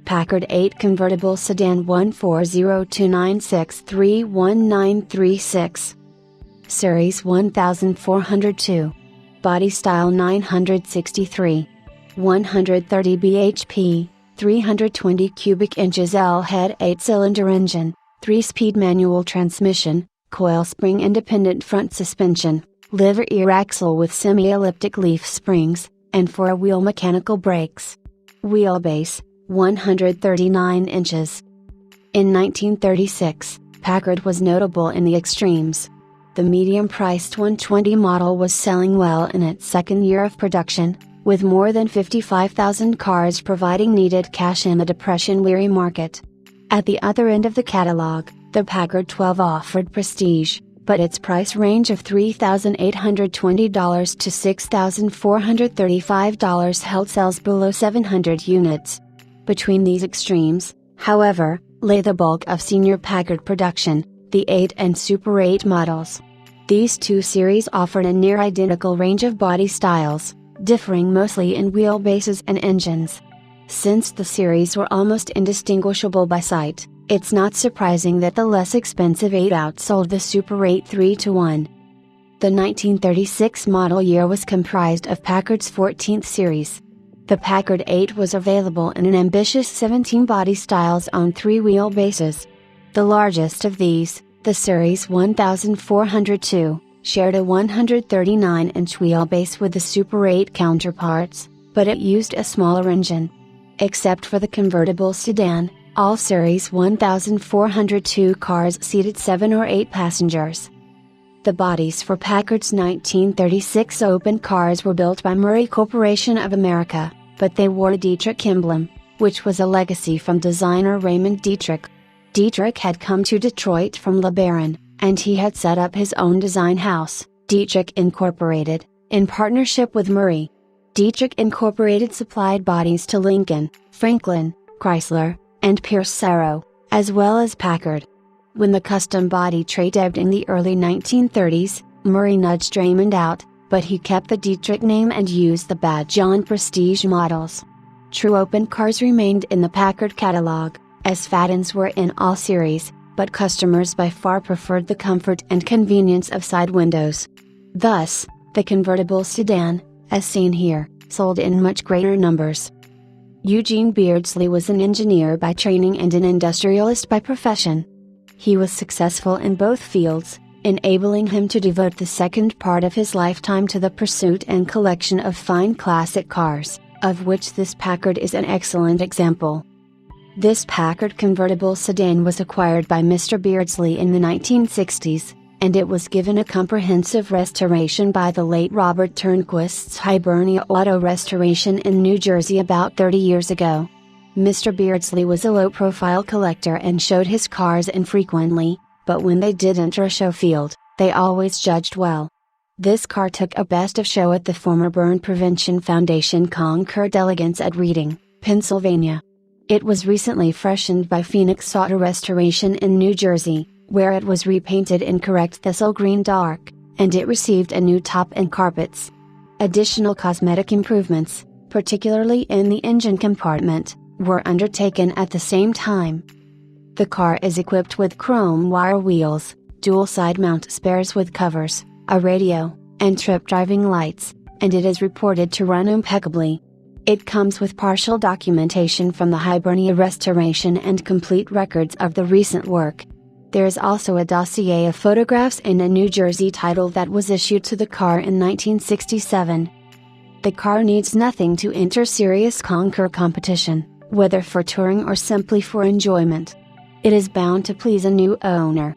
Packard 8 Convertible Sedan 14029631936. Series 1402. Body style 963. 130 bhp, 320 cubic inches L-head 8-cylinder engine, 3-speed manual transmission, coil spring independent front suspension, liver ear axle with semi-elliptic leaf springs, and 4-wheel mechanical brakes. Wheelbase, 139 inches. In 1936, Packard was notable in the extremes. The medium-priced 120 model was selling well in its second year of production, with more than 55,000 cars providing needed cash in a depression-weary market. At the other end of the catalog, the Packard 12 offered prestige, but its price range of $3,820 to $6,435 held sales below 700 units. Between these extremes, however, lay the bulk of senior Packard production, the 8 and Super 8 models. These two series offered a near-identical range of body styles, differing mostly in wheelbases and engines. Since the series were almost indistinguishable by sight, it's not surprising that the less expensive 8 outsold the Super 8 3-1. The 1936 model year was comprised of Packard's 14th series. The Packard 8 was available in an ambitious 17 body styles on 3 wheelbases. The largest of these, the Series 1402, shared a 139-inch wheelbase with the Super 8 counterparts, but it used a smaller engine. Except for the convertible sedan, all Series 1402 cars seated 7 or 8 passengers. The bodies for Packard's 1936 open cars were built by Murray Corporation of America, but they wore a Dietrich emblem, which was a legacy from designer Raymond Dietrich. Dietrich had come to Detroit from LeBaron, and he had set up his own design house, Dietrich Incorporated, in partnership with Murray. Dietrich Incorporated supplied bodies to Lincoln, Franklin, Chrysler, and Pierce Arrow, as well as Packard. When the custom body trade ebbed in the early 1930s, Murray nudged Raymond out, but he kept the Dietrich name and used the badge on prestige models. True open cars remained in the Packard catalog, as Fadens were in all series, but customers by far preferred the comfort and convenience of side windows. Thus, the convertible sedan, as seen here, sold in much greater numbers. Eugene Beardsley was an engineer by training and an industrialist by profession. He was successful in both fields, enabling him to devote the second part of his lifetime to the pursuit and collection of fine classic cars, of which this Packard is an excellent example. This Packard convertible sedan was acquired by Mr. Beardsley in the 1960s, and it was given a comprehensive restoration by the late Robert Turnquist's Hibernia Auto Restoration in New Jersey about 30 years ago. Mr. Beardsley was a low-profile collector and showed his cars infrequently, but when they did enter a show field, they always judged well. This car took a best of show at the former Burn Prevention Foundation Concord Elegance at Reading, Pennsylvania. It was recently freshened by Phoenix Auto Restoration in New Jersey, where it was repainted in correct thistle green dark, and it received a new top and carpets. Additional cosmetic improvements, particularly in the engine compartment, were undertaken at the same time. The car is equipped with chrome wire wheels, dual side mount spares with covers, a radio, and trip driving lights, and it is reported to run impeccably. It comes with partial documentation from the Hibernia Restoration and complete records of the recent work. There is also a dossier of photographs and a New Jersey title that was issued to the car in 1967. The car needs nothing to enter serious concours competition, whether for touring or simply for enjoyment. It is bound to please a new owner.